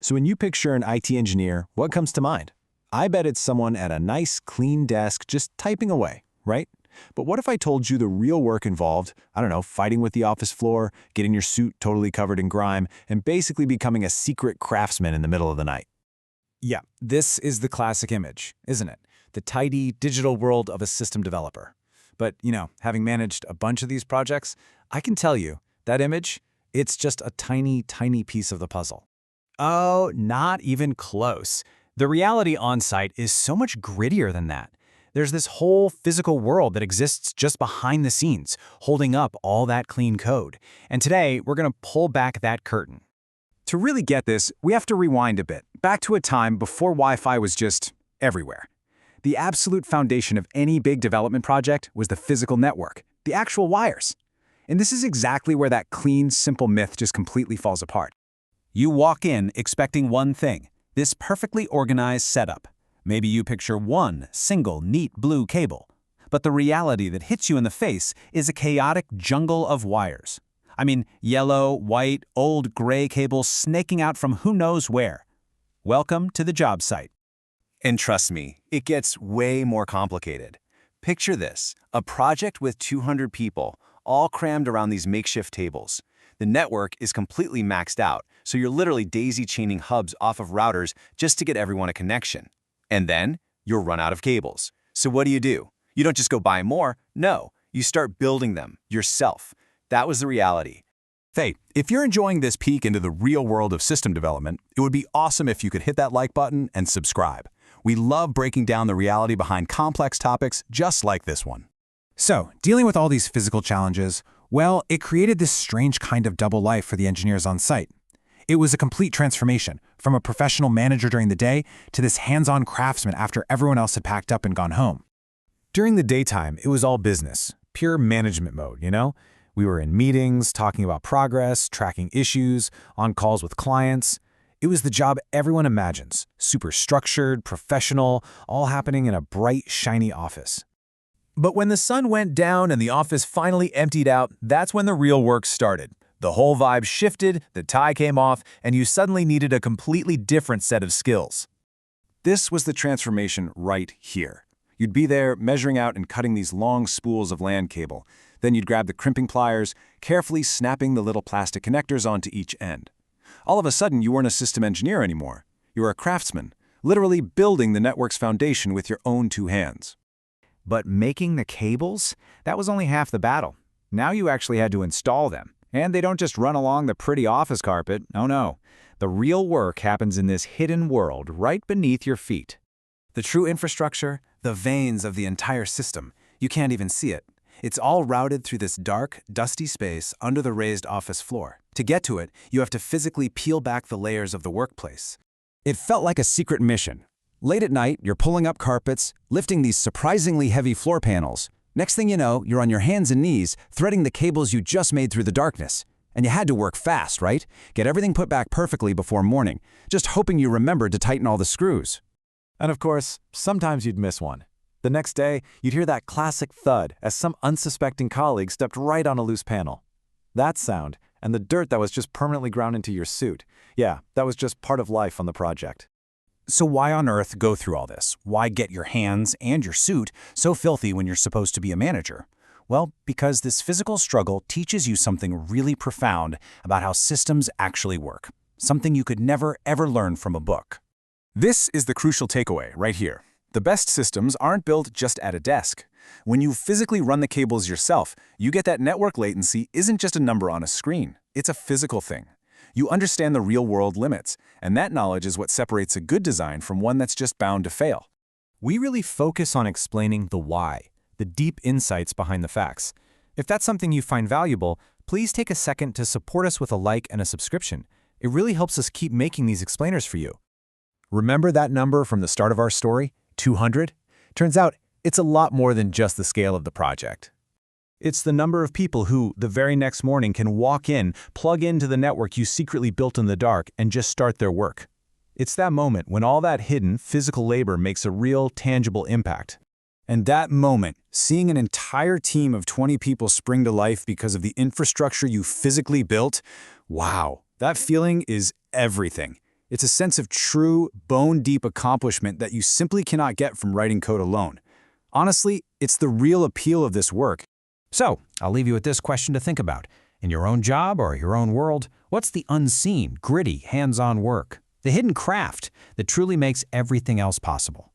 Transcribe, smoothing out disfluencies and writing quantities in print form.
So when you picture an IT engineer, what comes to mind? I bet it's someone at a nice, clean desk just typing away, right? But what if I told you the real work involved, I don't know, fighting with the office floor, getting your suit totally covered in grime, and basically becoming a secret craftsman in the middle of the night? Yeah, this is the classic image, isn't it? The tidy digital world of a system developer. But, having managed a bunch of these projects, I can tell you, that image, it's just a tiny, tiny piece of the puzzle. Oh, not even close. The reality on site is so much grittier than that. There's this whole physical world that exists just behind the scenes, holding up all that clean code. And today, we're going to pull back that curtain. To really get this, we have to rewind a bit, back to a time before Wi-Fi was just everywhere. The absolute foundation of any big development project was the physical network, the actual wires. And this is exactly where that clean, simple myth just completely falls apart. You walk in expecting one thing, this perfectly organized setup. Maybe you picture one single, neat blue cable. But the reality that hits you in the face is a chaotic jungle of wires. I mean, yellow, white, old gray cables snaking out from who knows where. Welcome to the job site. And trust me, it gets way more complicated. Picture this, a project with 200 people, all crammed around these makeshift tables. The network is completely maxed out, so you're literally daisy-chaining hubs off of routers just to get everyone a connection. And then, you'll run out of cables. So what do? You don't just go buy more, no, you start building them yourself. That was the reality. Hey, if you're enjoying this peek into the real world of system development, it would be awesome if you could hit that like button and subscribe. We love breaking down the reality behind complex topics just like this one. So, dealing with all these physical challenges, well, it created this strange kind of double life for the engineers on site. It was a complete transformation, from a professional manager during the day to this hands-on craftsman after everyone else had packed up and gone home. During the daytime, it was all business, pure management mode, We were in meetings, talking about progress, tracking issues, on calls with clients. It was the job everyone imagines, super structured, professional, all happening in a bright, shiny office. But when the sun went down and the office finally emptied out, that's when the real work started. The whole vibe shifted, the tie came off, and you suddenly needed a completely different set of skills. This was the transformation right here. You'd be there measuring out and cutting these long spools of LAN cable. Then you'd grab the crimping pliers, carefully snapping the little plastic connectors onto each end. All of a sudden, you weren't a system engineer anymore. You were a craftsman, literally building the network's foundation with your own two hands. But making the cables? That was only half the battle. Now you actually had to install them. And they don't just run along the pretty office carpet. Oh no. The real work happens in this hidden world right beneath your feet. The true infrastructure, the veins of the entire system, you can't even see it. It's all routed through this dark, dusty space under the raised office floor. To get to it, you have to physically peel back the layers of the workplace. It felt like a secret mission. Late at night, you're pulling up carpets, lifting these surprisingly heavy floor panels. Next thing you know, you're on your hands and knees, threading the cables you just made through the darkness. And you had to work fast, right? Get everything put back perfectly before morning, just hoping you remembered to tighten all the screws. And of course, sometimes you'd miss one. The next day, you'd hear that classic thud as some unsuspecting colleague stepped right on a loose panel. That sound, and the dirt that was just permanently ground into your suit. Yeah, that was just part of life on the project. So why on earth go through all this? Why get your hands and your suit so filthy when you're supposed to be a manager? Well, because this physical struggle teaches you something really profound about how systems actually work. Something you could never, ever learn from a book. This is the crucial takeaway right here. The best systems aren't built just at a desk. When you physically run the cables yourself, you get that network latency isn't just a number on a screen. It's a physical thing. You understand the real-world limits, and that knowledge is what separates a good design from one that's just bound to fail. We really focus on explaining the why, the deep insights behind the facts. If that's something you find valuable, please take a second to support us with a like and a subscription. It really helps us keep making these explainers for you. Remember that number from the start of our story, 200? Turns out, it's a lot more than just the scale of the project. It's the number of people who, the very next morning, can walk in, plug into the network you secretly built in the dark, and just start their work. It's that moment when all that hidden, physical labor makes a real, tangible impact. And that moment, seeing an entire team of 20 people spring to life because of the infrastructure you physically built, wow, that feeling is everything. It's a sense of true, bone-deep accomplishment that you simply cannot get from writing code alone. Honestly, it's the real appeal of this work. So, I'll leave you with this question to think about. In your own job or your own world, what's the unseen, gritty, hands-on work? The hidden craft that truly makes everything else possible?